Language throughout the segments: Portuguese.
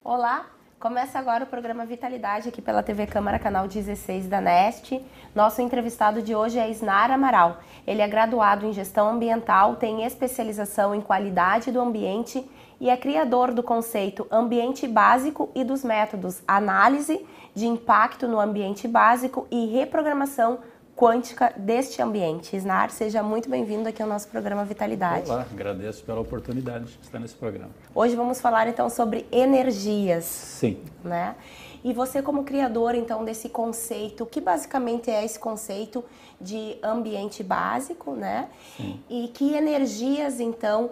Olá, começa agora o programa Vitalidade aqui pela TV Câmara, canal 16 da NEST. Nosso entrevistado de hoje é Isnar Amaral. Ele é graduado em Gestão Ambiental, tem especialização em Qualidade do Ambiente e é criador do conceito Ambiente Básico e dos métodos Análise de Impacto no Ambiente Básico e Reprogramação Quântica deste ambiente. Isnar, seja muito bem-vindo aqui ao nosso programa Vitalidade. Olá, agradeço pela oportunidade de estar nesse programa. Hoje vamos falar então sobre energias. Sim. Né? E você como criador então desse conceito, que basicamente é esse conceito de ambiente básico, né? Sim. E que energias então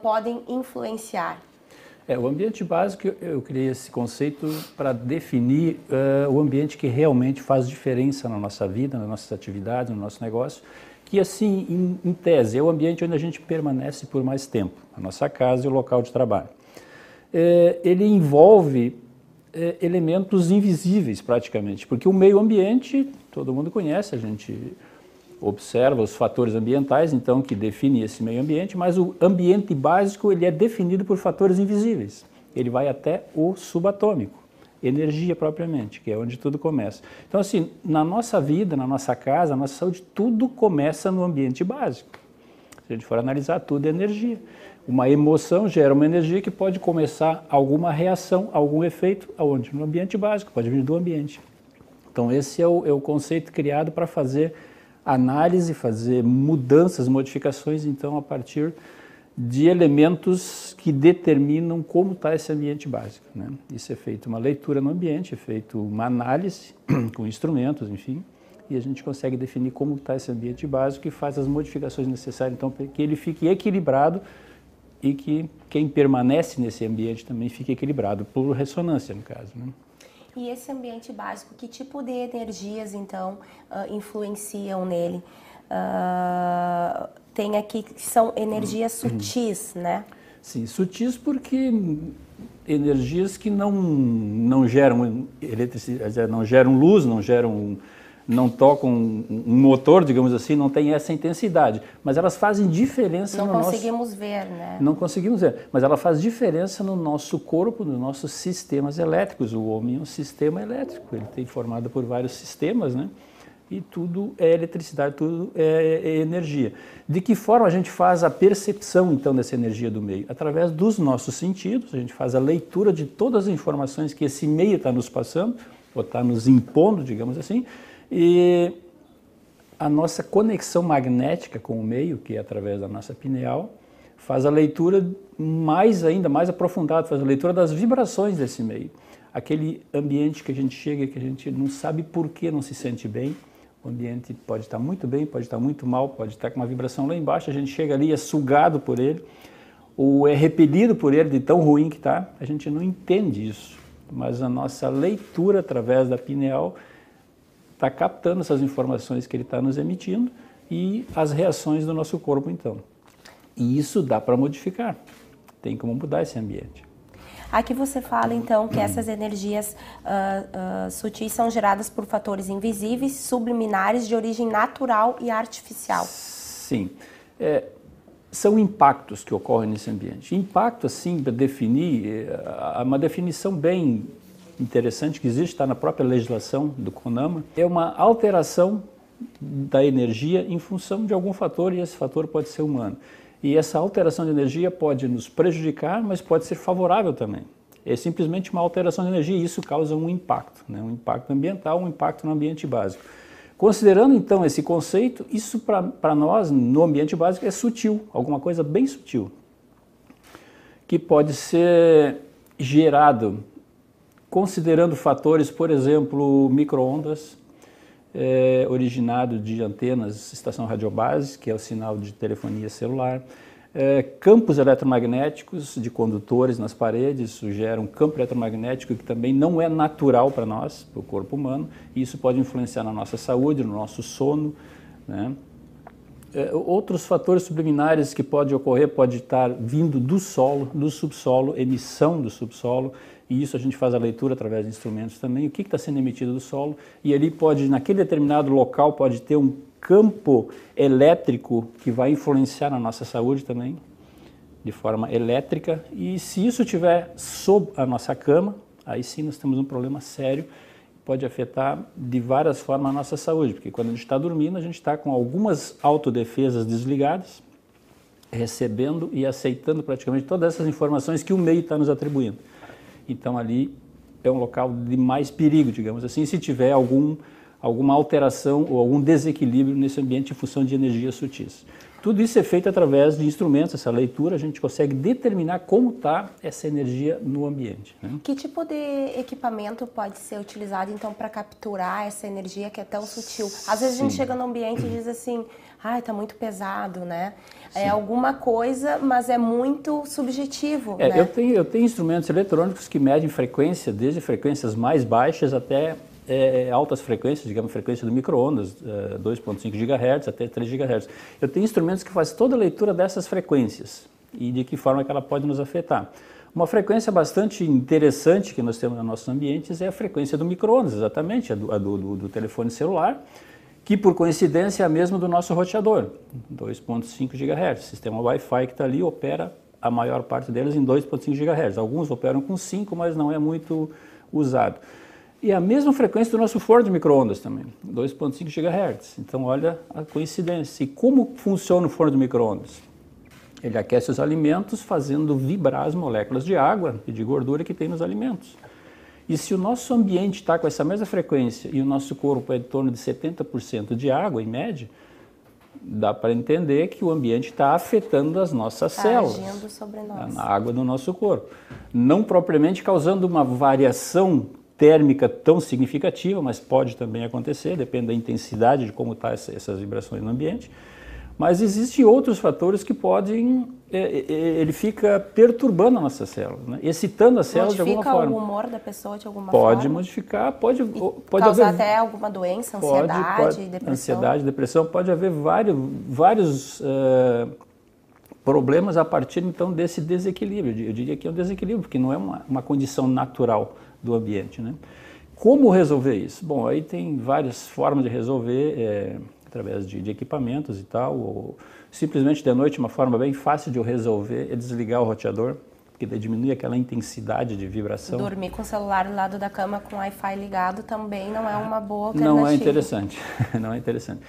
podem influenciar? O ambiente básico, eu criei esse conceito para definir o ambiente que realmente faz diferença na nossa vida, nas nossas atividades, no nosso negócio, que assim, em tese, é o ambiente onde a gente permanece por mais tempo, a nossa casa e o local de trabalho. Ele envolve elementos invisíveis praticamente, porque o meio ambiente, todo mundo conhece, a gente observa os fatores ambientais, então, que definem esse meio ambiente, mas o ambiente básico ele é definido por fatores invisíveis. Ele vai até o subatômico, energia propriamente, que é onde tudo começa. Então, assim, na nossa vida, na nossa casa, na nossa saúde, tudo começa no ambiente básico. Se a gente for analisar, tudo é energia. Uma emoção gera uma energia que pode começar alguma reação, algum efeito, aonde? No ambiente básico, pode vir do ambiente. Então, esse é o conceito criado para fazer análise, fazer mudanças, modificações, então, a partir de elementos que determinam como está esse ambiente básico, né? Isso é feito uma leitura no ambiente, é feito uma análise com instrumentos, enfim, e a gente consegue definir como está esse ambiente básico e faz as modificações necessárias, então, para que ele fique equilibrado e que quem permanece nesse ambiente também fique equilibrado, por ressonância, no caso, né? E esse ambiente básico, que tipo de energias, então, influenciam nele? Tem aqui que são energias sutis, né? Sim, sutis porque energias que não geram eletricidade, não geram luz, não tocam um motor, digamos assim, não tem essa intensidade, mas elas fazem diferença no nosso... Não conseguimos ver, né? Não conseguimos ver, mas ela faz diferença no nosso corpo, nos nossos sistemas elétricos. O homem é um sistema elétrico, ele tem formado por vários sistemas, né? E tudo é eletricidade, tudo é energia. De que forma a gente faz a percepção, então, dessa energia do meio? Através dos nossos sentidos, a gente faz a leitura de todas as informações que esse meio está nos passando, ou está nos impondo, digamos assim, e a nossa conexão magnética com o meio, que é através da nossa pineal, faz a leitura ainda mais aprofundada, faz a leitura das vibrações desse meio. Aquele ambiente que a gente chega, que a gente não sabe por que não se sente bem, o ambiente pode estar muito bem, pode estar muito mal, pode estar com uma vibração lá embaixo, a gente chega ali e é sugado por ele, ou é repelido por ele de tão ruim que está, a gente não entende isso, mas a nossa leitura através da pineal está captando essas informações que ele está nos emitindo e as reações do nosso corpo, então. E isso dá para modificar, tem como mudar esse ambiente. Aqui você fala, então, que essas energias sutis são geradas por fatores invisíveis, subliminares, de origem natural e artificial. Sim. São impactos que ocorrem nesse ambiente. Impacto, assim, para definir, uma definição bem interessante que existe, está na própria legislação do CONAMA, é uma alteração da energia em função de algum fator, e esse fator pode ser humano. E essa alteração de energia pode nos prejudicar, mas pode ser favorável também. É simplesmente uma alteração de energia e isso causa um impacto, né? Um impacto ambiental, um impacto no ambiente básico. Considerando então esse conceito, isso para nós, no ambiente básico, é sutil, alguma coisa bem sutil, que pode ser gerado considerando fatores, por exemplo, micro-ondas, originado de antenas estação radiobase, que é o sinal de telefonia celular, campos eletromagnéticos de condutores nas paredes, isso gera um campo eletromagnético que também não é natural para nós, para o corpo humano, e isso pode influenciar na nossa saúde, no nosso sono, né? Outros fatores subliminares que podem ocorrer, pode estar vindo do solo, do subsolo, emissão do subsolo, e isso a gente faz a leitura através de instrumentos também, o que está sendo emitido do solo, e ali pode, naquele determinado local, pode ter um campo elétrico que vai influenciar na nossa saúde também, de forma elétrica, e se isso estiver sob a nossa cama, aí sim nós temos um problema sério, pode afetar de várias formas a nossa saúde, porque quando a gente está dormindo, a gente está com algumas autodefesas desligadas, recebendo e aceitando praticamente todas essas informações que o meio está nos atribuindo. Então ali é um local de mais perigo, digamos assim, se tiver alguma alteração ou algum desequilíbrio nesse ambiente em função de energias sutis. Tudo isso é feito através de instrumentos, essa leitura, a gente consegue determinar como está essa energia no ambiente. Né? Que tipo de equipamento pode ser utilizado, então, para capturar essa energia que é tão sutil? Às vezes a gente chega no ambiente e diz assim, ai, está muito pesado, né? É alguma coisa, mas é muito subjetivo, né? Eu tenho instrumentos eletrônicos que medem frequência, desde frequências mais baixas até altas frequências, digamos, frequência do micro-ondas, 2.5 GHz até 3 GHz. Eu tenho instrumentos que fazem toda a leitura dessas frequências e de que forma que ela pode nos afetar. Uma frequência bastante interessante que nós temos nos nossos ambientes é a frequência do micro-ondas, exatamente, a do telefone celular, que por coincidência é a mesma do nosso roteador, 2.5 GHz. O sistema Wi-Fi que está ali opera a maior parte deles em 2.5 GHz. Alguns operam com 5, mas não é muito usado. E a mesma frequência do nosso forno de micro-ondas também, 2.5 GHz. Então, olha a coincidência. E como funciona o forno de micro-ondas? Ele aquece os alimentos fazendo vibrar as moléculas de água e de gordura que tem nos alimentos. E se o nosso ambiente está com essa mesma frequência e o nosso corpo é em torno de 70% de água, em média, dá para entender que o ambiente está afetando as nossas células, agindo sobre nós. A água do nosso corpo. Não propriamente causando uma variação térmica tão significativa, mas pode também acontecer, depende da intensidade de como estão essas vibrações no ambiente. Mas existem outros fatores que podem, ele fica perturbando a nossa célula, né? Excitando a célula de alguma forma. Modifica o humor da pessoa de alguma forma? Pode modificar, pode causar até alguma doença, ansiedade, depressão? Ansiedade, depressão, pode haver vários problemas a partir então desse desequilíbrio. Eu diria que é um desequilíbrio, porque não é uma condição natural do ambiente, né? Como resolver isso? Bom, aí tem várias formas de resolver, através de equipamentos e tal, ou simplesmente de noite, uma forma bem fácil de eu resolver é desligar o roteador, porque daí diminui aquela intensidade de vibração. Dormir com o celular do lado da cama com o Wi-Fi ligado também não é uma boa alternativa. Não é interessante, não é interessante.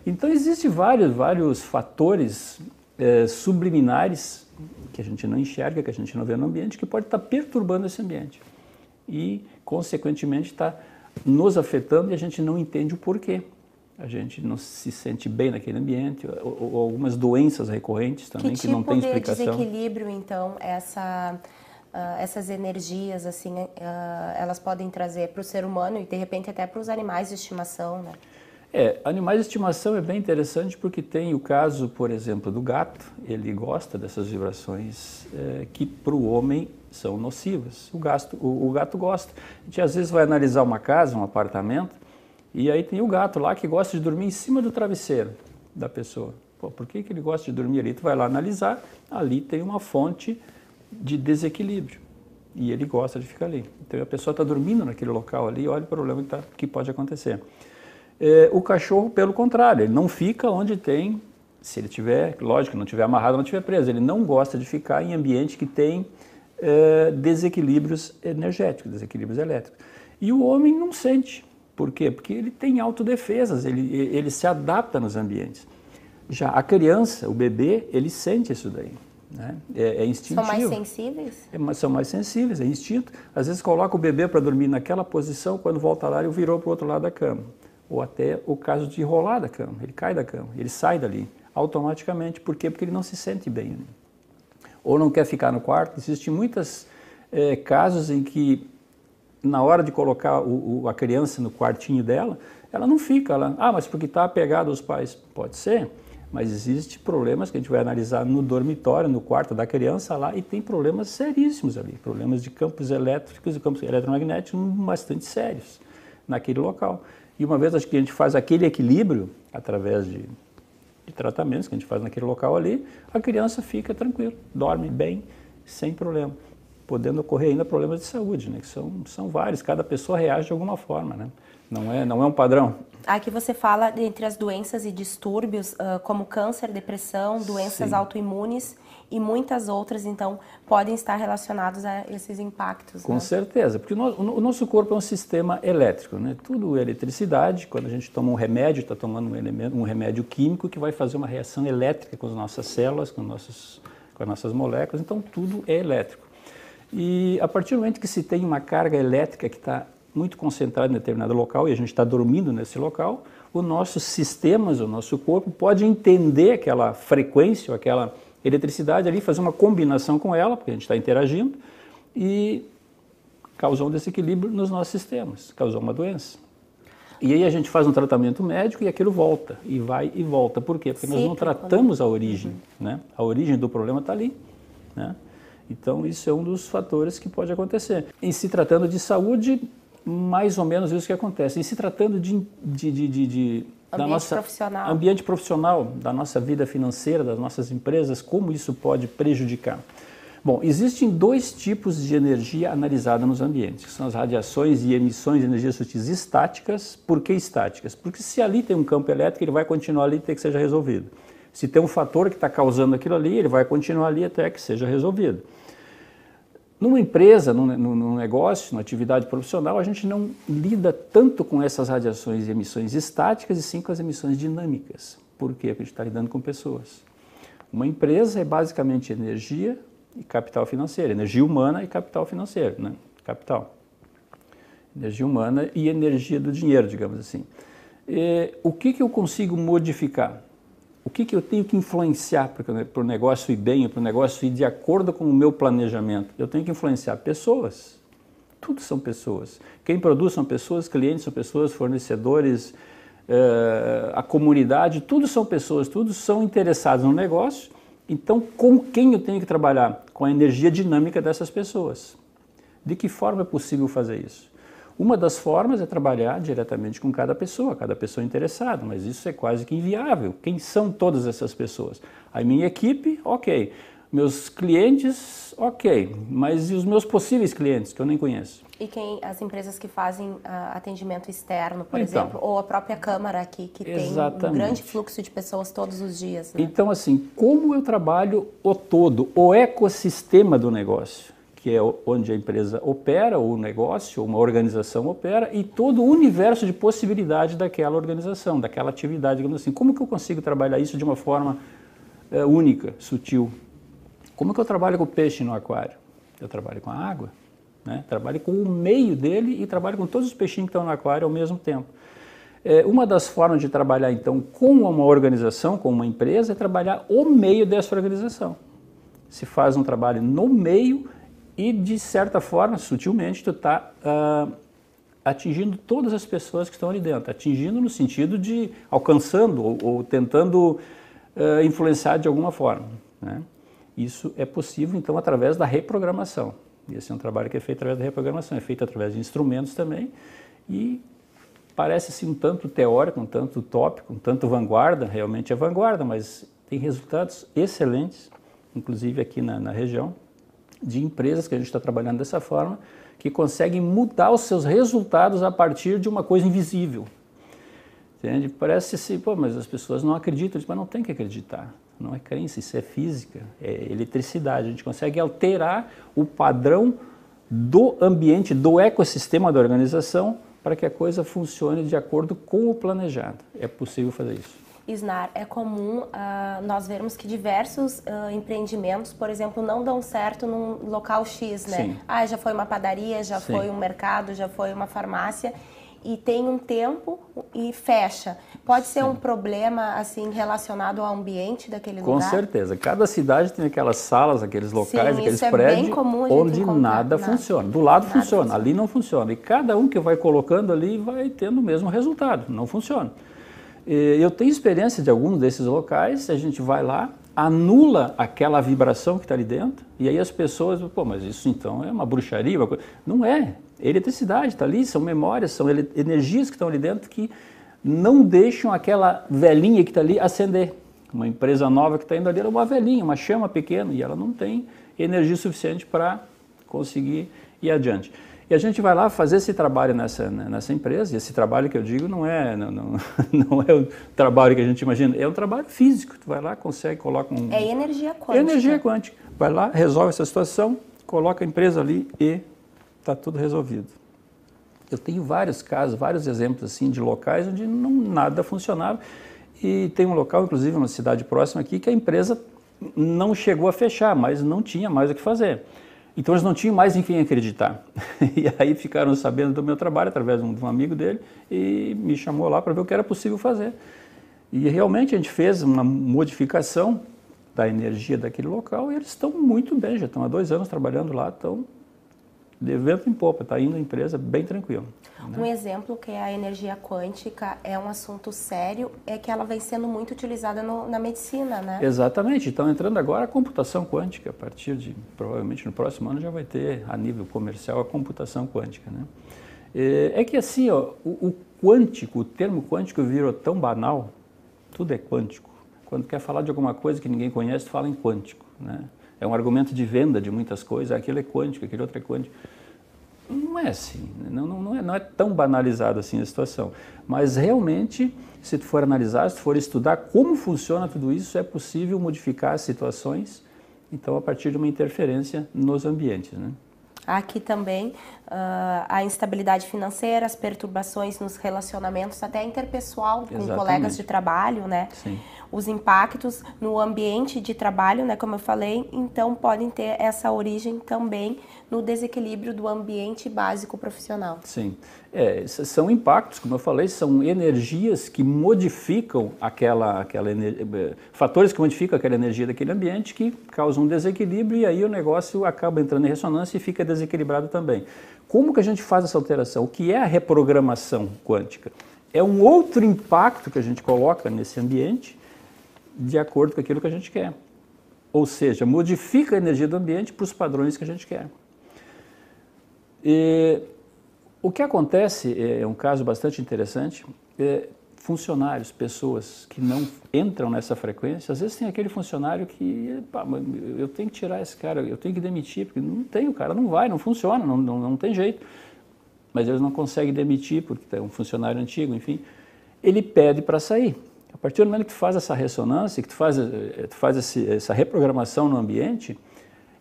Então existem vários fatores subliminares que a gente não enxerga, que a gente não vê no ambiente, que pode estar perturbando esse ambiente e, consequentemente, está nos afetando e a gente não entende o porquê. A gente não se sente bem naquele ambiente, ou algumas doenças recorrentes também que não tem explicação. Que tipo de desequilíbrio, então, essas energias, assim, elas podem trazer para o ser humano e, de repente, até para os animais de estimação, né? Animais de estimação é bem interessante porque tem o caso, por exemplo, do gato. Ele gosta dessas vibrações que para o homem são nocivas. O gato gosta. A gente às vezes vai analisar uma casa, um apartamento, e aí tem o gato lá que gosta de dormir em cima do travesseiro da pessoa. Pô, por que ele gosta de dormir ali? Tu vai lá analisar, ali tem uma fonte de desequilíbrio e ele gosta de ficar ali. Então a pessoa está dormindo naquele local ali, olha o problema que pode acontecer. O cachorro, pelo contrário, ele não fica onde tem, se ele tiver, lógico, não tiver amarrado, não tiver preso, ele não gosta de ficar em ambiente que tem desequilíbrios energéticos, desequilíbrios elétricos. E o homem não sente. Por quê? Porque ele tem autodefesas, ele se adapta nos ambientes. Já a criança, o bebê, ele sente isso daí. Né? É instintivo. São mais sensíveis? São mais sensíveis, é instinto. Às vezes coloca o bebê para dormir naquela posição, quando volta lá ele virou para o outro lado da cama. Ou até o caso de rolar da cama, ele cai da cama, ele sai dali automaticamente. Por quê? Porque ele não se sente bem. Né? Ou não quer ficar no quarto. Existem muitos casos em que na hora de colocar a criança no quartinho dela, ela não fica lá. Mas porque está apegada aos pais. Pode ser, mas existem problemas que a gente vai analisar no dormitório, no quarto da criança lá, e tem problemas seríssimos ali, problemas de campos elétricos e campos eletromagnéticos bastante sérios naquele local. E uma vez que a gente faz aquele equilíbrio, através de tratamentos que a gente faz naquele local ali, a criança fica tranquila, dorme bem, sem problema. podendo ocorrer ainda problemas de saúde, né? Que são vários, cada pessoa reage de alguma forma, né? Não é um padrão. Aqui você fala entre as doenças e distúrbios, como câncer, depressão, doenças autoimunes e muitas outras, então, podem estar relacionados a esses impactos. Com certeza, porque o nosso corpo é um sistema elétrico, né? Tudo é eletricidade. Quando a gente toma um remédio, está tomando um remédio químico que vai fazer uma reação elétrica com as nossas células, com as nossas moléculas, então tudo é elétrico. E a partir do momento que se tem uma carga elétrica que está muito concentrada em determinado local e a gente está dormindo nesse local, os nossos sistemas, o nosso corpo pode entender aquela frequência, ou aquela eletricidade ali, fazer uma combinação com ela, porque a gente está interagindo, e causar um desequilíbrio nos nossos sistemas, causar uma doença. E aí a gente faz um tratamento médico e aquilo volta, e vai e volta. Por quê? Porque nós não tratamos a origem, né? A origem do problema está ali, né? Então isso é um dos fatores que pode acontecer. Em se tratando de saúde, mais ou menos isso que acontece. Em se tratando da nossa ambiente profissional, da nossa vida financeira, das nossas empresas, como isso pode prejudicar? Bom, existem dois tipos de energia analisada nos ambientes, que são as radiações e emissões de energias sutis estáticas. Por que estáticas? Porque se ali tem um campo elétrico, ele vai continuar ali até que seja resolvido. Se tem um fator que está causando aquilo ali, ele vai continuar ali até que seja resolvido. Numa empresa, num negócio, numa atividade profissional, a gente não lida tanto com essas radiações e emissões estáticas e sim com as emissões dinâmicas. Por quê? Porque a gente está lidando com pessoas. Uma empresa é basicamente energia e capital financeiro, energia humana e capital financeiro, né? Capital. Energia humana e energia do dinheiro, digamos assim. O que eu consigo modificar? O que eu tenho que influenciar para o negócio ir bem, para o negócio ir de acordo com o meu planejamento? Eu tenho que influenciar pessoas. Tudo são pessoas. Quem produz são pessoas, clientes são pessoas, fornecedores, a comunidade, tudo são pessoas, todos são interessados no negócio. Então, com quem eu tenho que trabalhar? Com a energia dinâmica dessas pessoas. De que forma é possível fazer isso? Uma das formas é trabalhar diretamente com cada pessoa interessada, mas isso é quase que inviável. Quem são todas essas pessoas? A minha equipe, ok. Meus clientes, ok. Mas e os meus possíveis clientes, que eu nem conheço? E as empresas que fazem atendimento externo, por exemplo, ou a própria Câmara aqui, que tem um grande fluxo de pessoas todos os dias. Né? Então, assim, como eu trabalho o todo, o ecossistema do negócio? Que é onde a empresa opera, ou o negócio, ou uma organização opera, e todo o universo de possibilidade daquela organização, daquela atividade, digamos assim. Como que eu consigo trabalhar isso de uma forma única, sutil? Como que eu trabalho com o peixe no aquário? Eu trabalho com a água, né? Trabalho com o meio dele e trabalho com todos os peixinhos que estão no aquário ao mesmo tempo. Uma das formas de trabalhar, então, com uma organização, com uma empresa, é trabalhar o meio dessa organização. Se faz um trabalho no meio e, de certa forma, sutilmente, tu está atingindo todas as pessoas que estão ali dentro. Atingindo no sentido de alcançando ou tentando influenciar de alguma forma, né? Isso é possível, então, através da reprogramação. Esse é um trabalho que é feito através da reprogramação, é feito através de instrumentos também, e parece assim um tanto teórico, um tanto utópico, um tanto vanguarda, realmente é vanguarda, mas tem resultados excelentes, inclusive aqui na região, de empresas que a gente está trabalhando dessa forma, que conseguem mudar os seus resultados a partir de uma coisa invisível. Entende? Parece assim, pô, mas as pessoas não acreditam, mas não tem que acreditar. Não é crença, isso é física, é eletricidade. A gente consegue alterar o padrão do ambiente, do ecossistema da organização, para que a coisa funcione de acordo com o planejado. É possível fazer isso. Isnar, é comum nós vermos que diversos empreendimentos, por exemplo, não dão certo num local X, né? Sim. Já foi uma padaria, já Sim. foi um mercado, já foi uma farmácia, e tem um tempo e fecha. Pode ser um problema assim relacionado ao ambiente daquele lugar? Com certeza. Cada cidade tem aquelas salas, aqueles locais, Sim, aqueles isso prédios bem comum onde nada funciona. Do lado funciona, ali não funciona. E cada um que vai colocando ali vai tendo o mesmo resultado, não funciona. Eu tenho experiência de alguns desses locais, a gente vai lá, anula aquela vibração que está ali dentro, e aí as pessoas, pô, mas isso então é uma bruxaria? Uma coisa. Não é. Eletricidade está ali, são memórias, são energias que estão ali dentro que não deixam aquela velhinha que está ali acender. Uma empresa nova que está indo ali, ela é uma velhinha, uma chama pequena, e ela não tem energia suficiente para conseguir ir adiante. E a gente vai lá fazer esse trabalho nessa empresa, e esse trabalho que eu digo não é o trabalho que a gente imagina, é um trabalho físico. Tu vai lá, consegue, coloca um... É energia quântica. Energia quântica. Vai lá, resolve essa situação, coloca a empresa ali e está tudo resolvido. Eu tenho vários casos, vários exemplos assim, de locais onde nada funcionava. E tem um local, inclusive, uma cidade próxima aqui, que a empresa não chegou a fechar, mas não tinha mais o que fazer. Então eles não tinham mais em quem acreditar. E aí ficaram sabendo do meu trabalho através de um amigo dele e me chamou lá para ver o que era possível fazer. E realmente a gente fez uma modificação da energia daquele local e eles estão muito bem, já estão há 2 anos trabalhando lá, estão de vento em popa, está indo a empresa bem tranquila. Um exemplo que é a energia quântica é um assunto sério, é que ela vem sendo muito utilizada na medicina, né? Exatamente, estão entrando agora a computação quântica, a partir de, provavelmente no próximo ano já vai ter a nível comercial a computação quântica, né? É que assim, ó, o quântico, o termo quântico virou tão banal, tudo é quântico. Quando quer falar de alguma coisa que ninguém conhece, fala em quântico, né? É um argumento de venda de muitas coisas, aquilo é quântico, aquele outro é quântico. Não é assim, não é tão banalizado assim a situação. Mas realmente, se tu for analisar, se tu for estudar como funciona tudo isso, é possível modificar as situações, então a partir de uma interferência nos ambientes, né? Aqui também a instabilidade financeira, as perturbações nos relacionamentos, até interpessoal com colegas de trabalho, né? Sim. Os impactos no ambiente de trabalho, né, como eu falei, então podem ter essa origem também no desequilíbrio do ambiente básico profissional. Sim, são impactos, como eu falei, são energias que modificam fatores que modificam aquela energia daquele ambiente que causam um desequilíbrio e aí o negócio acaba entrando em ressonância e fica desequilibrado também. Como que a gente faz essa alteração? O que é a reprogramação quântica? É um outro impacto que a gente coloca nesse ambiente de acordo com aquilo que a gente quer. Ou seja, modifica a energia do ambiente para os padrões que a gente quer. E o que acontece, é um caso bastante interessante, funcionários, pessoas que não entram nessa frequência, às vezes tem aquele funcionário que, eu tenho que tirar esse cara, eu tenho que demitir, porque não tem, o cara não vai, não funciona, não tem jeito. Mas eles não conseguem demitir, porque é um funcionário antigo, enfim. Ele pede para sair. A partir do momento que tu faz essa ressonância, que tu faz essa reprogramação no ambiente,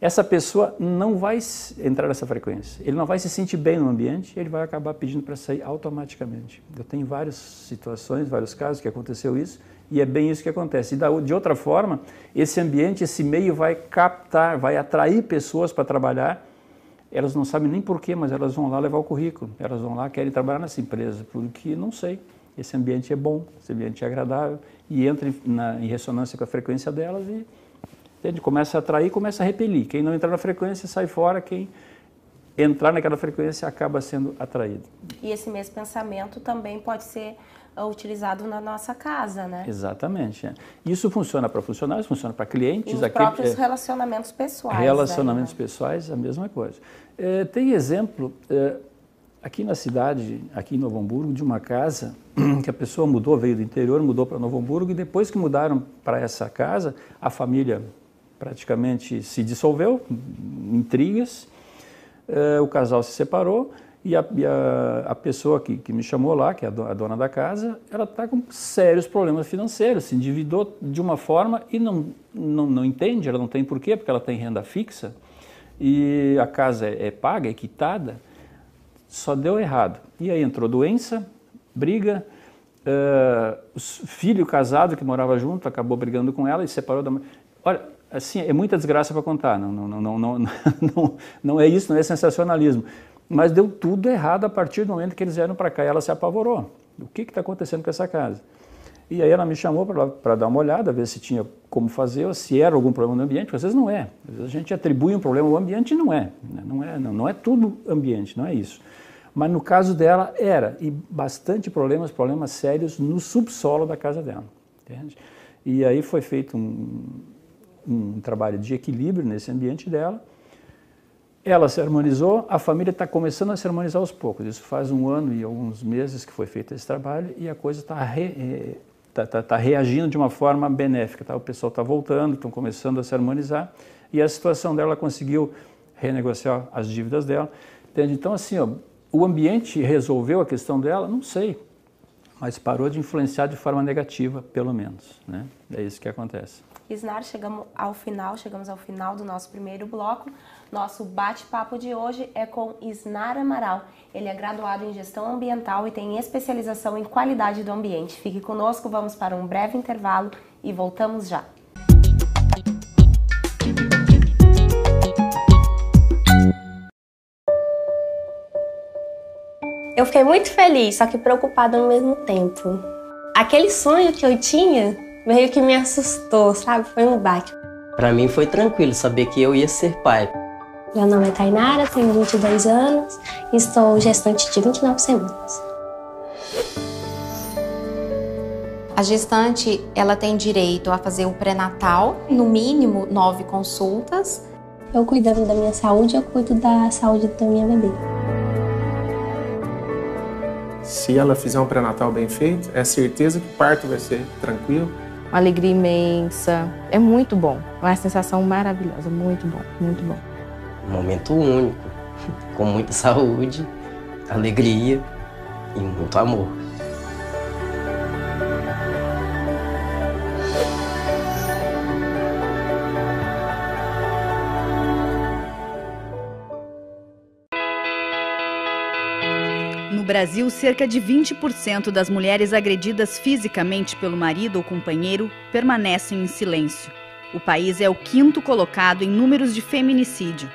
essa pessoa não vai entrar nessa frequência. Ele não vai se sentir bem no ambiente, ele vai acabar pedindo para sair automaticamente. Eu tenho várias situações, vários casos que aconteceu isso, e é bem isso que acontece. E de outra forma, esse ambiente, esse meio vai captar, vai atrair pessoas para trabalhar. Elas não sabem nem porquê, mas elas vão lá levar o currículo. Elas vão lá, querem trabalhar nessa empresa, porque não sei. Esse ambiente é bom, esse ambiente é agradável, e entra em ressonância com a frequência delas e a gente começa a atrair, começa a repelir. Quem não entrar na frequência sai fora, quem entrar naquela frequência acaba sendo atraído. E esse mesmo pensamento também pode ser utilizado na nossa casa, né? Exatamente. Isso funciona para funcionários, funciona para clientes. E os próprios relacionamentos pessoais. Relacionamentos pessoais, a mesma coisa. Tem exemplo, aqui na cidade, aqui em Novo Hamburgo, de uma casa que a pessoa mudou, veio do interior, mudou para Novo Hamburgo, e depois que mudaram para essa casa, a família praticamente se dissolveu, intrigas, o casal se separou, e a pessoa que me chamou lá, que é a dona da casa, ela está com sérios problemas financeiros, se endividou de uma forma e não entende, ela não tem porquê, porque ela tem renda fixa, e a casa é paga, é quitada, só deu errado. E aí entrou doença, briga, o filho casado que morava junto acabou brigando com ela e separou da mãe. Olha, assim, é muita desgraça para contar, não é isso, não é sensacionalismo. Mas deu tudo errado a partir do momento que eles vieram para cá e ela se apavorou. O que está acontecendo com essa casa? E aí ela me chamou para dar uma olhada, ver se tinha como fazer, ou se era algum problema no ambiente, porque às vezes não é. Às vezes a gente atribui um problema ao ambiente e não é tudo ambiente, não é isso. Mas no caso dela era, e bastante problemas sérios no subsolo da casa dela. Entende? E aí foi feito um trabalho de equilíbrio nesse ambiente dela. Ela se harmonizou, a família está começando a se harmonizar aos poucos. Isso faz 1 ano e alguns meses que foi feito esse trabalho e a coisa está reagindo de uma forma benéfica. Tá? O pessoal está voltando, estão começando a se harmonizar e a situação dela conseguiu renegociar as dívidas dela. Entende? Então, assim, ó, o ambiente resolveu a questão dela? Não sei, mas parou de influenciar de forma negativa, pelo menos, né? É isso que acontece. Isnar, chegamos ao final do nosso primeiro bloco. Nosso bate-papo de hoje é com Isnar Amaral. Ele é graduado em gestão ambiental e tem especialização em qualidade do ambiente. Fique conosco, vamos para um breve intervalo e voltamos já. Eu fiquei muito feliz, só que preocupada ao mesmo tempo. Aquele sonho que eu tinha meio que me assustou, sabe? Foi um baque. Para mim foi tranquilo saber que eu ia ser pai. Meu nome é Tainara, tenho 22 anos e estou gestante de 29 semanas. A gestante, ela tem direito a fazer o pré-natal, no mínimo 9 consultas. Eu cuidando da minha saúde, eu cuido da saúde da minha bebê. Se ela fizer um pré-natal bem feito, é certeza que o parto vai ser tranquilo. Uma alegria imensa, é muito bom, uma sensação maravilhosa, muito bom, muito bom. Um momento único, com muita saúde, alegria e muito amor. No Brasil, cerca de 20% das mulheres agredidas fisicamente pelo marido ou companheiro permanecem em silêncio. O país é o 5º colocado em números de feminicídio.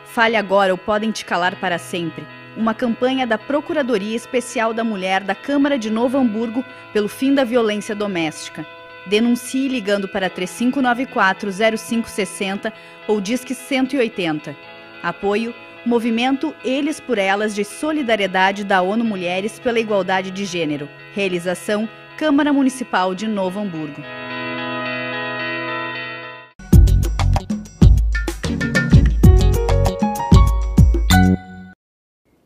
Fale agora ou podem te calar para sempre. Uma campanha da Procuradoria Especial da Mulher da Câmara de Novo Hamburgo pelo fim da violência doméstica. Denuncie ligando para 3594-0560 ou Disque 180. Apoio Movimento Eles por Elas de Solidariedade da ONU Mulheres pela Igualdade de Gênero. Realização Câmara Municipal de Novo Hamburgo.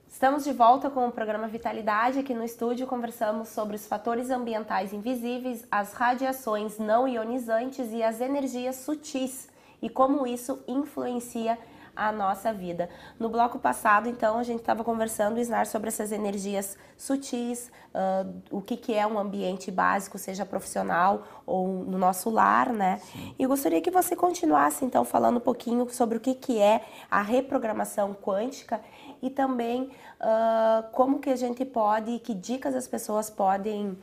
Estamos de volta com o programa Vitalidade. Aqui no estúdio conversamos sobre os fatores ambientais invisíveis, as radiações não ionizantes e as energias sutis e como isso influencia a nossa vida. No bloco passado, então, a gente estava conversando, Isnar, sobre essas energias sutis, o que é um ambiente básico, seja profissional ou no nosso lar, né? Sim. E eu gostaria que você continuasse, então, falando um pouquinho sobre o que é a reprogramação quântica e também como que a gente pode, que dicas as pessoas podem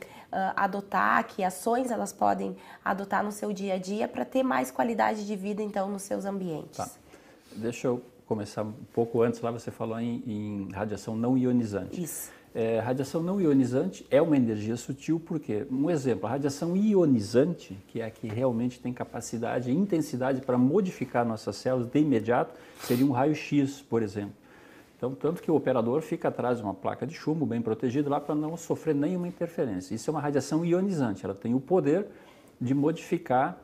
adotar, que ações elas podem adotar no seu dia a dia para ter mais qualidade de vida, então, nos seus ambientes. Tá. Deixa eu começar um pouco antes, lá você falou em radiação não ionizante. Isso. Radiação não ionizante é uma energia sutil, porque, um exemplo, a radiação ionizante, que é a que realmente tem capacidade e intensidade para modificar nossas células de imediato, seria um raio-x, por exemplo. Então, tanto que o operador fica atrás de uma placa de chumbo bem protegida lá para não sofrer nenhuma interferência. Isso é uma radiação ionizante, ela tem o poder de modificar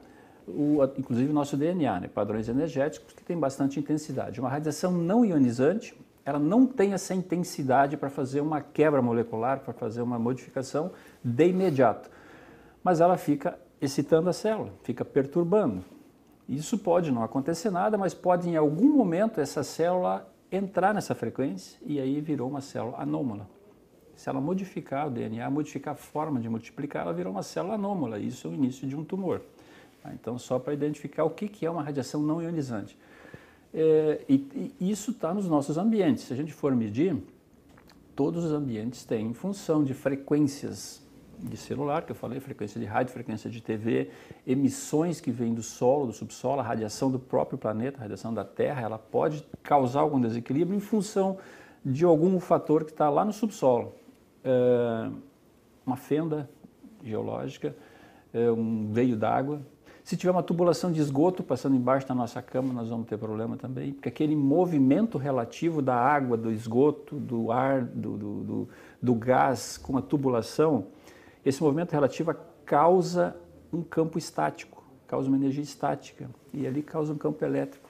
inclusive o nosso DNA, né? Padrões energéticos que tem bastante intensidade. Uma radiação não ionizante, ela não tem essa intensidade para fazer uma quebra molecular, para fazer uma modificação de imediato. Mas ela fica excitando a célula, fica perturbando. Isso pode não acontecer nada, mas pode em algum momento essa célula entrar nessa frequência e aí virou uma célula anômala. Se ela modificar o DNA, modificar a forma de multiplicar, ela virou uma célula anômala. Isso é o início de um tumor. Então, só para identificar o que é uma radiação não ionizante. E isso está nos nossos ambientes. Se a gente for medir, todos os ambientes têm, em função de frequências de celular, que eu falei, frequência de rádio, frequência de TV, emissões que vêm do solo, do subsolo, a radiação do próprio planeta, a radiação da Terra, ela pode causar algum desequilíbrio em função de algum fator que está lá no subsolo. Uma fenda geológica, um veio d'água. Se tiver uma tubulação de esgoto passando embaixo da nossa cama, nós vamos ter problema também, porque aquele movimento relativo da água, do esgoto, do ar, do gás com a tubulação, esse movimento relativo causa um campo estático, causa uma energia estática, e ali causa um campo elétrico.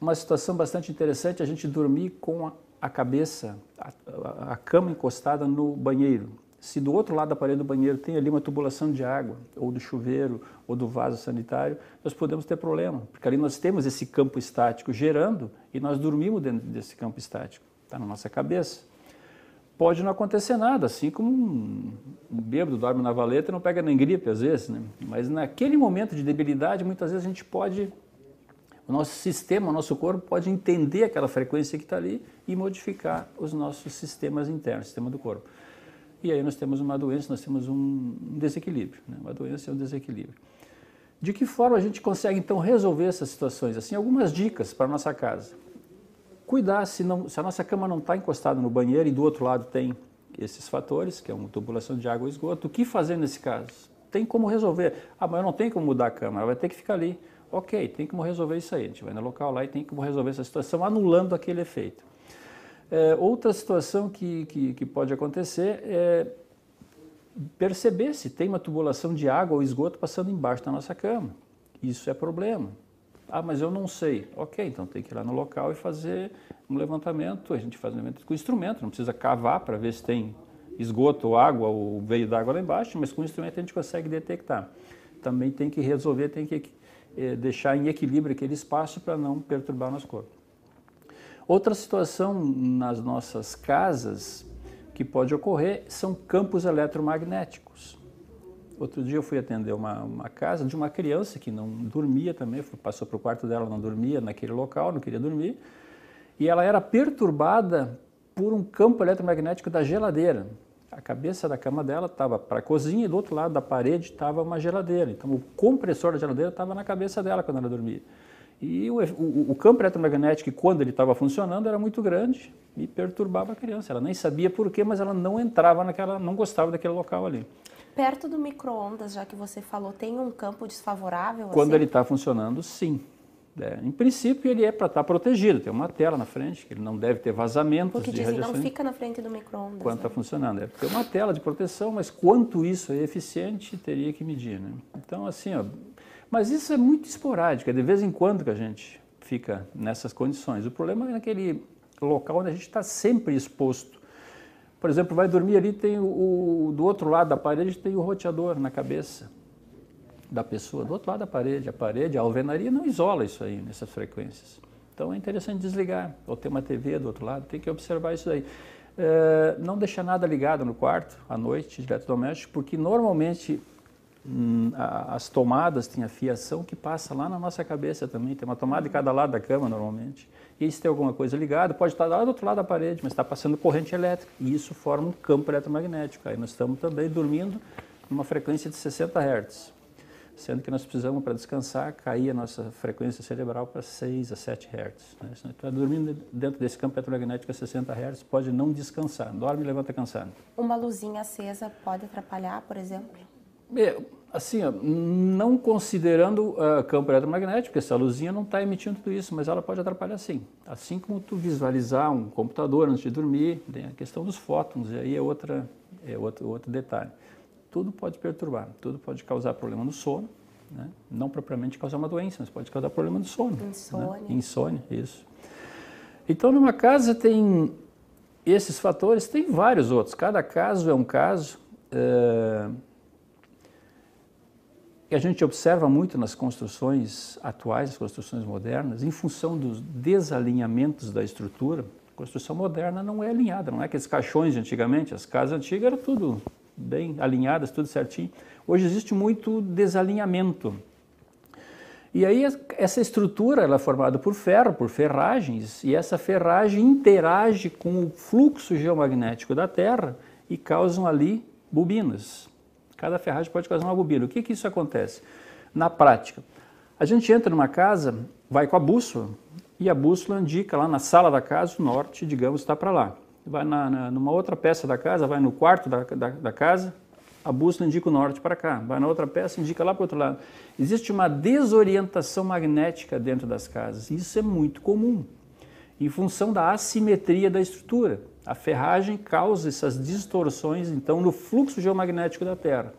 Uma situação bastante interessante, a gente dormir com a cabeça, a cama encostada no banheiro. Se do outro lado da parede do banheiro tem ali uma tubulação de água, ou do chuveiro, ou do vaso sanitário, nós podemos ter problema, porque ali nós temos esse campo estático gerando e nós dormimos dentro desse campo estático, está na nossa cabeça. Pode não acontecer nada, assim como um bêbado dorme na valeta e não pega nem gripe às vezes, né? Mas naquele momento de debilidade, muitas vezes a gente pode, o nosso sistema, o nosso corpo pode entender aquela frequência que está ali e modificar os nossos sistemas internos, o sistema do corpo. E aí nós temos uma doença, nós temos um desequilíbrio, né? Uma doença é um desequilíbrio. De que forma a gente consegue então resolver essas situações? Assim, algumas dicas para a nossa casa. Cuidar se a nossa cama não está encostada no banheiro e do outro lado tem esses fatores, que é uma tubulação de água ou esgoto, o que fazer nesse caso? Tem como resolver. Ah, mas eu não tenho como mudar a cama, ela vai ter que ficar ali. Ok, tem como resolver isso aí. A gente vai no local lá e tem como resolver essa situação, anulando aquele efeito. Outra situação que pode acontecer é perceber se tem uma tubulação de água ou esgoto passando embaixo da nossa cama. Isso é problema. Ah, mas eu não sei. Ok, então tem que ir lá no local e fazer um levantamento. A gente faz um levantamento com instrumento, não precisa cavar para ver se tem esgoto ou água ou veio d'água lá embaixo, mas com o instrumento a gente consegue detectar. Também tem que resolver, tem que deixar em equilíbrio aquele espaço para não perturbar o nosso corpo. Outra situação nas nossas casas que pode ocorrer são campos eletromagnéticos. Outro dia eu fui atender uma casa de uma criança que não dormia também, passou para o quarto dela, não dormia naquele local, não queria dormir, e ela era perturbada por um campo eletromagnético da geladeira. A cabeça da cama dela estava para a cozinha e do outro lado da parede estava uma geladeira. Então o compressor da geladeira estava na cabeça dela quando ela dormia. E o campo eletromagnético, quando ele estava funcionando, era muito grande e perturbava a criança. Ela nem sabia por quê, mas ela não entrava não gostava daquele local ali. Perto do micro-ondas, já que você falou, tem um campo desfavorável? Quando assim? ele está funcionando, sim. Em princípio, ele é para estar protegido. Tem uma tela na frente, que ele não deve ter vazamentos Porque de dizem, radiação. não fica na frente do micro-ondas. Quando está funcionando. Deve ter uma tela de proteção, mas quanto isso é eficiente, teria que medir, né? Então, assim, ó, mas isso é muito esporádico, é de vez em quando que a gente fica nessas condições. O problema é naquele local onde a gente está sempre exposto. Por exemplo, vai dormir ali, tem do outro lado da parede tem o roteador na cabeça da pessoa, do outro lado da parede, a alvenaria não isola isso aí, nessas frequências. Então é interessante desligar, ou ter uma TV do outro lado, tem que observar isso aí. Não deixar nada ligado no quarto, à noite, de eletrodoméstico, porque normalmente as tomadas têm a fiação que passa lá na nossa cabeça também, tem uma tomada de cada lado da cama normalmente. E se tem alguma coisa ligada, pode estar lá do outro lado da parede, mas está passando corrente elétrica, e isso forma um campo eletromagnético. Aí nós estamos também dormindo numa frequência de 60 Hz, sendo que nós precisamos, para descansar, cair a nossa frequência cerebral para 6 a 7 Hz. Né? Se nós estamos dormindo dentro desse campo eletromagnético a 60 Hz, pode não descansar, dorme e levanta cansado. Uma luzinha acesa pode atrapalhar, por exemplo? Assim, não considerando campo eletromagnético, porque essa luzinha não está emitindo tudo isso, mas ela pode atrapalhar sim. Assim como tu visualizar um computador antes de dormir, tem a questão dos fótons, e aí é outro detalhe. Tudo pode perturbar, tudo pode causar problema no sono, né? Não propriamente causar uma doença, mas pode causar problema no sono. Insônia. Né? Insônia, isso. Então, numa casa tem esses fatores, tem vários outros. Cada caso é um caso. Que a gente observa muito nas construções atuais, as construções modernas, em função dos desalinhamentos da estrutura. A construção moderna não é alinhada, não é aqueles caixões de antigamente, as casas antigas eram tudo bem alinhadas, tudo certinho. Hoje existe muito desalinhamento. E aí essa estrutura ela é formada por ferro, por ferragens, e essa ferragem interage com o fluxo geomagnético da Terra e causam ali bobinas. Cada ferragem pode causar uma bobina. O que isso acontece? Na prática, a gente entra numa casa, vai com a bússola, e a bússola indica lá na sala da casa, o norte, digamos, está para lá. Vai numa outra peça da casa, vai no quarto da casa, a bússola indica o norte para cá. Vai na outra peça, indica lá para o outro lado. Existe uma desorientação magnética dentro das casas. Isso é muito comum, em função da assimetria da estrutura. A ferragem causa essas distorções, então, no fluxo geomagnético da Terra.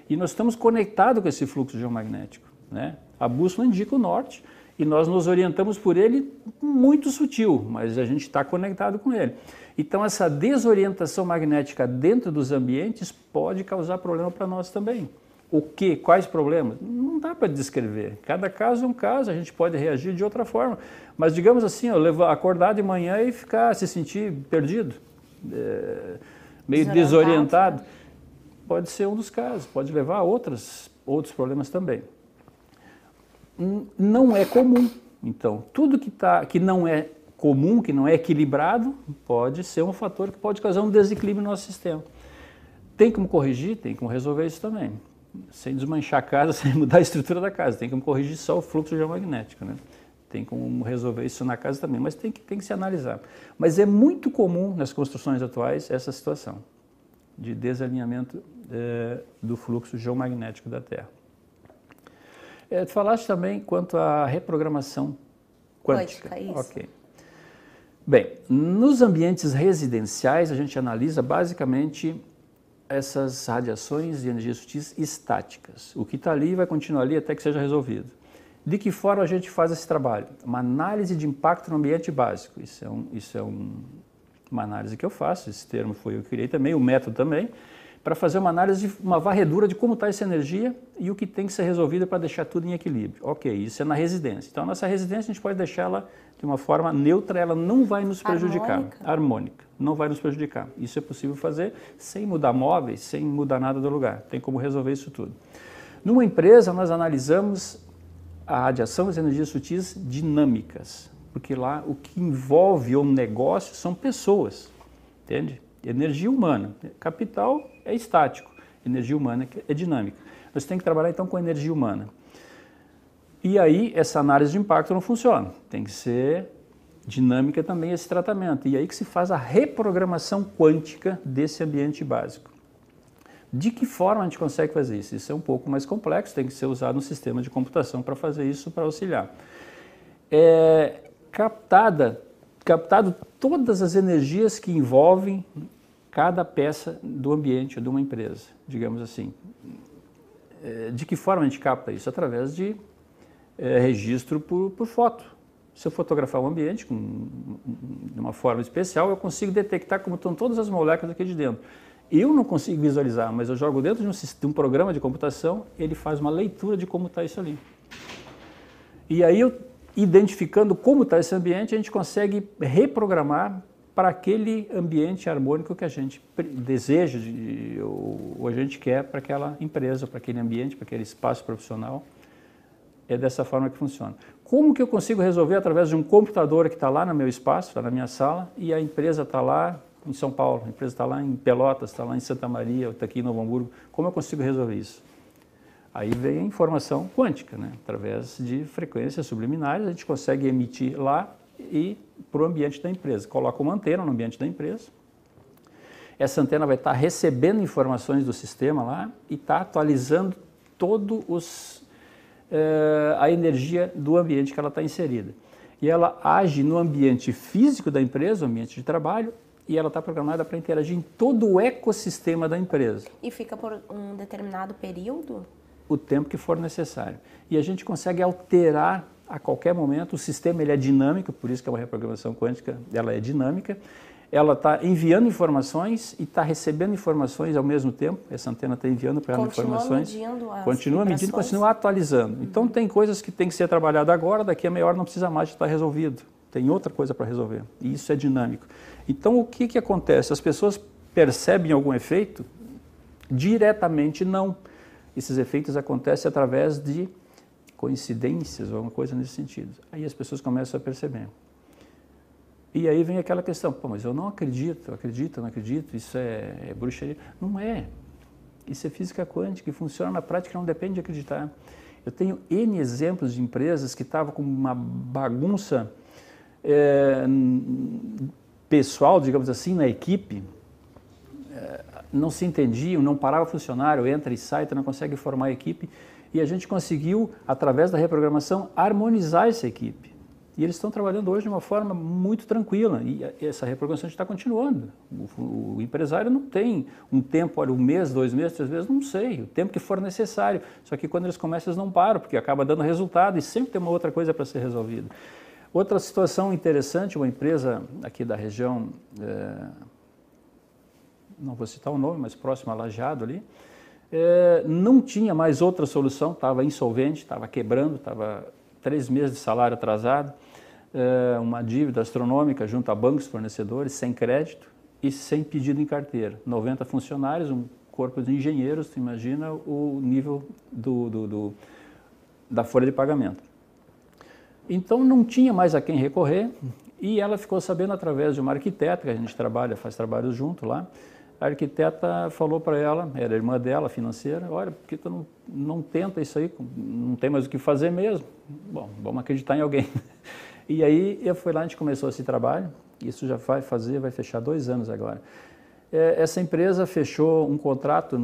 E nós estamos conectados com esse fluxo geomagnético, né? A bússola indica o norte e nós nos orientamos por ele muito sutil, mas a gente está conectado com ele. Então essa desorientação magnética dentro dos ambientes pode causar problema para nós também. O que? Quais problemas? Não dá para descrever. Cada caso é um caso, a gente pode reagir de outra forma. Mas digamos assim, acordar de manhã e se sentir perdido, meio desorientado, pode ser um dos casos, pode levar a outros problemas também. Não é comum. Então, tudo que não é comum, que não é equilibrado, pode ser um fator que pode causar um desequilíbrio no nosso sistema. Tem como corrigir? Tem como resolver isso também. Sem desmanchar a casa, sem mudar a estrutura da casa. Tem como corrigir só o fluxo geomagnético, né? Tem como resolver isso na casa também, mas tem que se analisar. Mas é muito comum nas construções atuais essa situação de desalinhamento do fluxo geomagnético da Terra. Tu falaste também quanto à reprogramação quântica. Isso. Ok. Bem, nos ambientes residenciais a gente analisa basicamente essas radiações de energias sutis estáticas. O que está ali vai continuar ali até que seja resolvido. De que forma a gente faz esse trabalho? Uma análise de impacto no ambiente básico. Isso é uma análise que eu faço, esse termo foi eu que criei também, o método também, para fazer uma análise, uma varredura de como está essa energia e o que tem que ser resolvido para deixar tudo em equilíbrio. Ok, isso é na residência. Então, a nossa residência a gente pode deixá-la de uma forma neutra, ela não vai nos prejudicar. Harmônica, não vai nos prejudicar. Isso é possível fazer sem mudar móveis, sem mudar nada do lugar. Tem como resolver isso tudo. Numa empresa, nós analisamos a radiação e as energias sutis dinâmicas, porque lá o que envolve o negócio são pessoas, entende? Energia humana. Capital é estático, energia humana é dinâmica. Nós temos que trabalhar então com energia humana. E aí essa análise de impacto não funciona, tem que ser dinâmica também esse tratamento. E aí que se faz a reprogramação quântica desse ambiente básico. De que forma a gente consegue fazer isso? Isso é um pouco mais complexo, tem que ser usado um sistema de computação para fazer isso, para auxiliar. Captado todas as energias que envolvem cada peça do ambiente de uma empresa, digamos assim. De que forma a gente capta isso? Através de registro por foto. Se eu fotografar um ambiente de uma forma especial, eu consigo detectar como estão todas as moléculas aqui de dentro. Eu não consigo visualizar, mas eu jogo dentro de um programa de computação, ele faz uma leitura de como está isso ali. E aí, identificando como está esse ambiente, a gente consegue reprogramar para aquele ambiente harmônico que a gente deseja ou a gente quer para aquela empresa, para aquele ambiente, para aquele espaço profissional. É dessa forma que funciona. Como que eu consigo resolver através de um computador que está lá no meu espaço, está na minha sala, e a empresa está lá em São Paulo, a empresa está lá em Pelotas, está lá em Santa Maria, está aqui em Novo Hamburgo. Como eu consigo resolver isso? Aí vem a informação quântica, né? Através de frequências subliminares, a gente consegue emitir lá e para o ambiente da empresa. Coloca uma antena no ambiente da empresa. Essa antena vai estar recebendo informações do sistema lá e está atualizando a energia do ambiente que ela está inserida. E ela age no ambiente físico da empresa, o ambiente de trabalho, e ela está programada para interagir em todo o ecossistema da empresa. E fica por um determinado período? O tempo que for necessário. E a gente consegue alterar a qualquer momento. O sistema ele é dinâmico, por isso que é uma reprogramação quântica, ela é dinâmica. Ela está enviando informações e está recebendo informações ao mesmo tempo. Essa antena está enviando para ela informações. Continua medindo, continua atualizando. Então tem coisas que tem que ser trabalhado agora, daqui a meia hora não precisa mais estar resolvido. Tem outra coisa para resolver. E isso é dinâmico. Então o que acontece? As pessoas percebem algum efeito? Diretamente não. Esses efeitos acontecem através de coincidências ou alguma coisa nesse sentido. Aí as pessoas começam a perceber. E aí vem aquela questão, pô, mas eu não acredito, não acredito, isso é bruxaria. Não é. Isso é física quântica, e funciona na prática, não depende de acreditar. Eu tenho N exemplos de empresas que estavam com uma bagunça pessoal, digamos assim, na equipe, não se entendiam, não parava funcionário, entra e sai, não consegue formar a equipe, e a gente conseguiu, através da reprogramação, harmonizar essa equipe. E eles estão trabalhando hoje de uma forma muito tranquila, e essa reprogramação está continuando. O empresário não tem um tempo, olha, 1 mês, 2 meses, 3 meses, não sei, o tempo que for necessário. Só que quando eles começam, eles não param, porque acaba dando resultado e sempre tem uma outra coisa para ser resolvida. Outra situação interessante, uma empresa aqui da região, não vou citar o nome, mas próximo a Lajeado ali, não tinha mais outra solução, estava insolvente, estava quebrando, estava 3 meses de salário atrasado, uma dívida astronômica junto a bancos fornecedores, sem crédito e sem pedido em carteira. 90 funcionários, um corpo de engenheiros, tu imagina o nível da folha de pagamento. Então não tinha mais a quem recorrer e ela ficou sabendo através de uma arquiteta, que a gente faz trabalhos junto lá. A arquiteta falou para ela, era a irmã dela, financeira, olha, por que tu não tenta isso aí, não tem mais o que fazer mesmo? Bom, vamos acreditar em alguém. E aí eu fui lá, a gente começou esse trabalho, isso já vai fechar 2 anos agora. Essa empresa fechou um contrato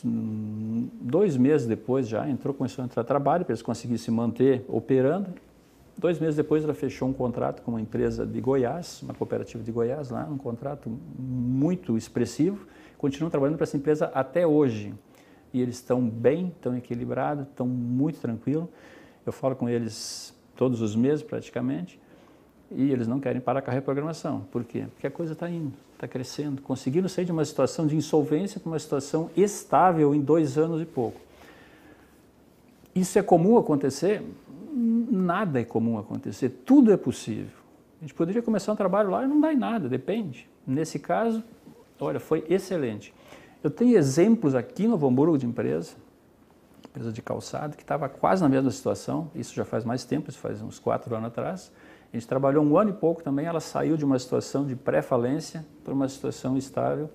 2 meses depois já, começou a entrar trabalho para eles conseguirem se manter operando. 2 meses depois ela fechou um contrato com uma empresa de Goiás, uma cooperativa de Goiás lá, um contrato muito expressivo. Continuam trabalhando para essa empresa até hoje. E eles estão bem, estão equilibrados, estão muito tranquilos. Eu falo com eles todos os meses praticamente e eles não querem parar com a reprogramação. Por quê? Porque a coisa está indo, está crescendo. Conseguiram sair de uma situação de insolvência para uma situação estável em 2 anos e pouco. Isso é comum acontecer? Nada é comum acontecer, tudo é possível. A gente poderia começar um trabalho lá e não dá em nada, depende. Nesse caso, olha, foi excelente. Eu tenho exemplos aqui no Novo Hamburgo de empresa de calçado, que estava quase na mesma situação, isso já faz mais tempo, isso faz uns 4 anos atrás. A gente trabalhou 1 ano e pouco também, ela saiu de uma situação de pré-falência para uma situação estável,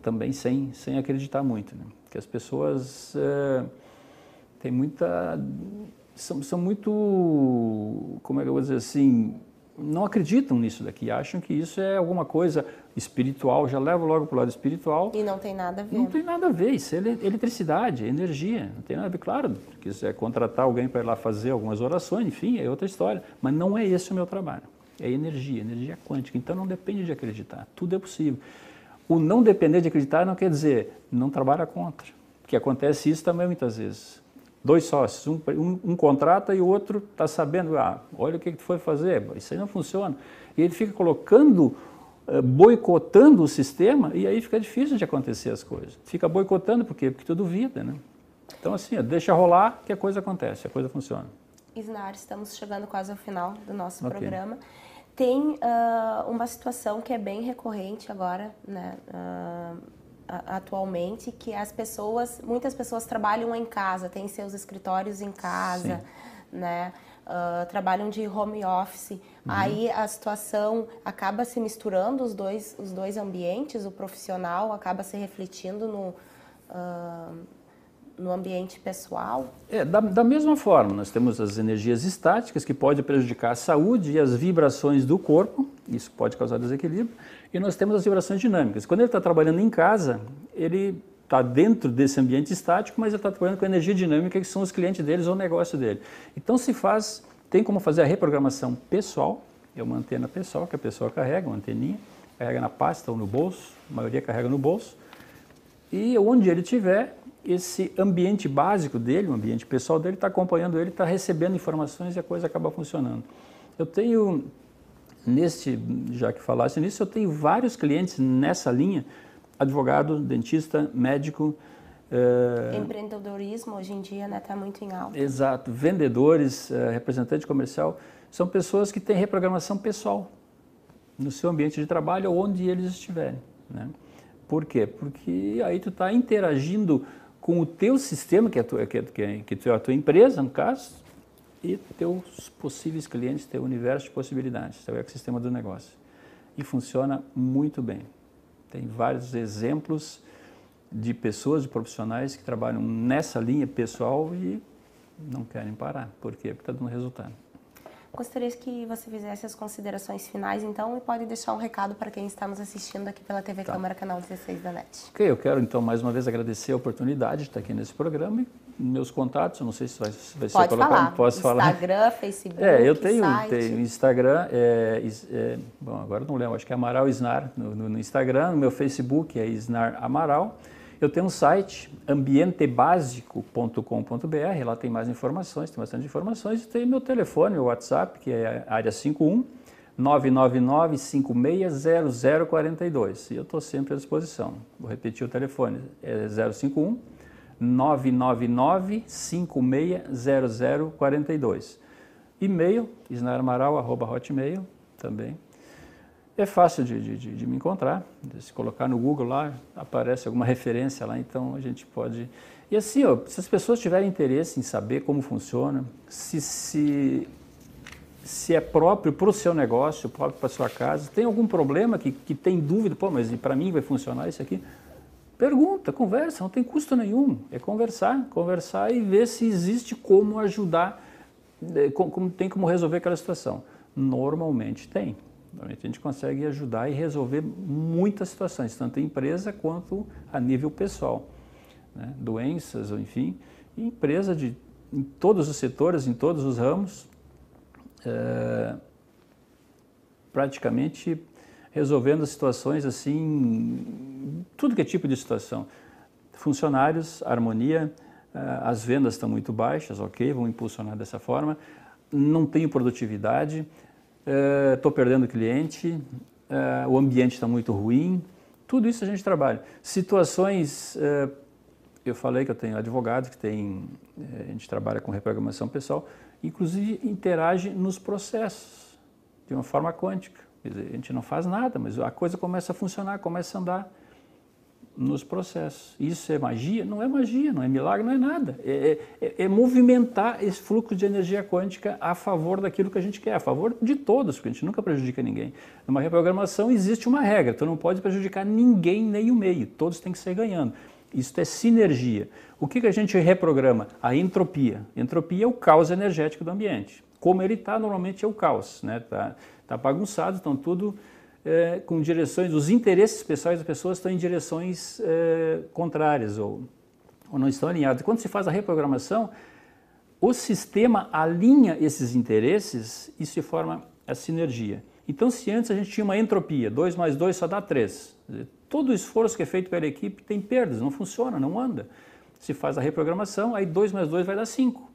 também sem acreditar muito, né? Porque as pessoas têm são muito, como é que eu vou dizer assim, não acreditam nisso daqui, acham que isso é alguma coisa espiritual, já levam logo para o lado espiritual. E não tem nada a ver. Não tem nada a ver, isso é eletricidade, é energia, não tem nada a ver. Claro, se quiser contratar alguém para ir lá fazer algumas orações, enfim, é outra história, mas não é esse o meu trabalho, é energia quântica, então não depende de acreditar, tudo é possível. O não depender de acreditar não quer dizer não trabalha contra, porque acontece isso também muitas vezes. 2 sócios, um contrata e o outro está sabendo, olha o que tu foi fazer, isso aí não funciona. E ele fica boicotando o sistema e aí fica difícil de acontecer as coisas. Fica boicotando por quê? Porque tu duvida, né? Então assim, deixa rolar que a coisa acontece, a coisa funciona. Isnar, estamos chegando quase ao final do nosso programa. Tem uma situação que é bem recorrente agora, né? Atualmente, que muitas pessoas trabalham em casa, têm seus escritórios em casa, né? Trabalham de home office. Aí a situação acaba se misturando, os dois ambientes, o profissional acaba se refletindo no ambiente pessoal? Da mesma forma, nós temos as energias estáticas que podem prejudicar a saúde e as vibrações do corpo, isso pode causar desequilíbrio, e nós temos as vibrações dinâmicas. Quando ele está trabalhando em casa, ele está dentro desse ambiente estático, mas ele está trabalhando com a energia dinâmica, que são os clientes deles ou o negócio dele. Então tem como fazer a reprogramação pessoal, é uma antena pessoal que a pessoa carrega, uma anteninha, carrega na pasta ou no bolso, a maioria carrega no bolso, e onde ele estiver, esse ambiente básico dele, o ambiente pessoal dele, está acompanhando ele, está recebendo informações e a coisa acaba funcionando. Eu tenho, já que falasse nisso, eu tenho vários clientes nessa linha, advogado, dentista, médico. Empreendedorismo hoje em dia está muito em alta. Exato, vendedores, representante comercial, são pessoas que têm reprogramação pessoal no seu ambiente de trabalho ou onde eles estiverem, né? Por quê? Porque aí tu está interagindo com o teu sistema, que é a tua empresa, no caso, e teus possíveis clientes, teu universo de possibilidades, teu ecossistema do negócio. E funciona muito bem. Tem vários exemplos de pessoas, de profissionais que trabalham nessa linha pessoal e não querem parar. Por quê? Porque está dando resultado. Gostaria que você fizesse as considerações finais, então, e pode deixar um recado para quem está nos assistindo aqui pela TV Câmara, canal 16 da NET. Ok, eu quero, então, mais uma vez agradecer a oportunidade de estar aqui nesse programa e meus contatos, eu não sei se vai ser colocado. Falar. Posso falar? Instagram, Facebook, eu tenho Instagram, bom, agora não lembro, acho que é Amaral Isnar no Instagram, no meu Facebook é Isnar Amaral. Eu tenho um site, ambientebasico.com.br, lá tem mais informações, tem bastante informações, e tem meu telefone, meu WhatsApp, que é a área 51 999-560042, e eu estou sempre à disposição. Vou repetir o telefone, é 051 999-560042. E-mail, isnaramaral@hotmail também. É fácil de me encontrar, se colocar no Google lá, aparece alguma referência lá, então a gente pode... E assim, se as pessoas tiverem interesse em saber como funciona, se é próprio para o seu negócio, próprio para a sua casa, tem algum problema que tem dúvida, pô, mas para mim vai funcionar isso aqui? Pergunta, conversa, não tem custo nenhum, é conversar e ver se existe como ajudar, tem como resolver aquela situação. Normalmente tem. Normalmente a gente consegue ajudar e resolver muitas situações, tanto em empresa quanto a nível pessoal, né? Doenças, ou enfim, e empresa em todos os setores, em todos os ramos, praticamente resolvendo situações assim, tudo que é tipo de situação. Funcionários, harmonia, as vendas estão muito baixas, ok, vamos impulsionar dessa forma, não tenho produtividade, estou perdendo cliente, o ambiente está muito ruim, tudo isso a gente trabalha. Situações, eu falei que eu tenho advogado, a gente trabalha com reprogramação pessoal, inclusive interage nos processos, de uma forma quântica. Quer dizer, a gente não faz nada, mas a coisa começa a funcionar, começa a andar nos processos. Isso é magia? Não é magia, não é milagre, não é nada. É movimentar esse fluxo de energia quântica a favor daquilo que a gente quer, a favor de todos, porque a gente nunca prejudica ninguém. Numa reprogramação existe uma regra, tu não pode prejudicar ninguém nem o meio, todos têm que sair ganhando. Isso é sinergia. O que a gente reprograma? A entropia. Entropia é o caos energético do ambiente. Como ele está, normalmente é o caos, né? Tá bagunçado, estão tudo com direções, os interesses pessoais das pessoas estão em direções contrárias ou não estão alinhados. Quando se faz a reprogramação, o sistema alinha esses interesses e se forma a sinergia. Então, se antes a gente tinha uma entropia, 2 mais 2 só dá 3, todo o esforço que é feito pela equipe tem perdas, não funciona, não anda. Se faz a reprogramação, aí 2 mais 2 vai dar 5.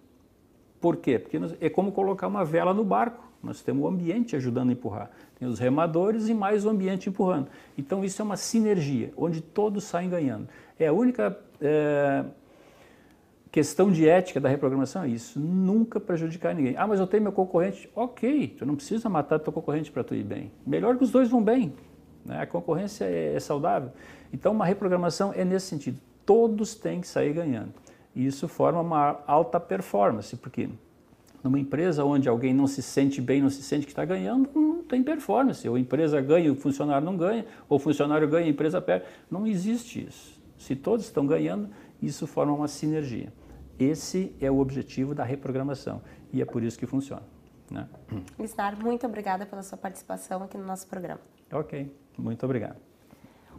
Por quê? Porque é como colocar uma vela no barco. Nós temos o ambiente ajudando a empurrar. Tem os remadores e mais o ambiente empurrando. Então isso é uma sinergia, onde todos saem ganhando. É a única questão de ética da reprogramação, é isso. Nunca prejudicar ninguém. Ah, mas eu tenho meu concorrente. Ok, tu não precisa matar teu concorrente para tu ir bem. Melhor que os dois vão bem, né? A concorrência é saudável. Então uma reprogramação é nesse sentido. Todos têm que sair ganhando. E isso forma uma alta performance, porque numa empresa onde alguém não se sente bem, não se sente que está ganhando, não tem performance. Ou a empresa ganha, o funcionário não ganha, ou o funcionário ganha, a empresa perde. Não existe isso. Se todos estão ganhando, isso forma uma sinergia. Esse é o objetivo da reprogramação e é por isso que funciona, né? Isnar, muito obrigada pela sua participação aqui no nosso programa. Ok, muito obrigado.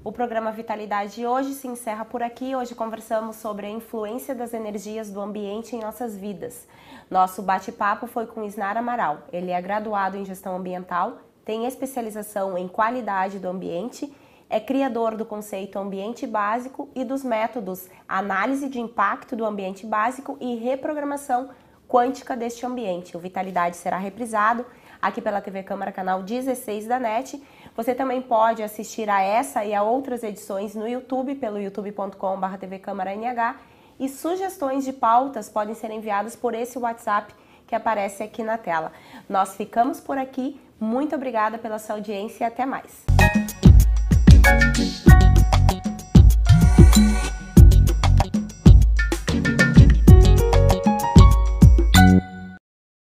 O programa Vitalidade de hoje se encerra por aqui. Hoje conversamos sobre a influência das energias do ambiente em nossas vidas. Nosso bate-papo foi com Isnar Amaral. Ele é graduado em gestão ambiental, tem especialização em qualidade do ambiente, é criador do conceito ambiente básico e dos métodos análise de impacto do ambiente básico e reprogramação quântica deste ambiente. O Vitalidade será reprisado aqui pela TV Câmara, canal 16 da NET. Você também pode assistir a essa e a outras edições no YouTube, pelo youtube.com/tvcâmara.nh, e sugestões de pautas podem ser enviadas por esse WhatsApp que aparece aqui na tela. Nós ficamos por aqui. Muito obrigada pela sua audiência e até mais.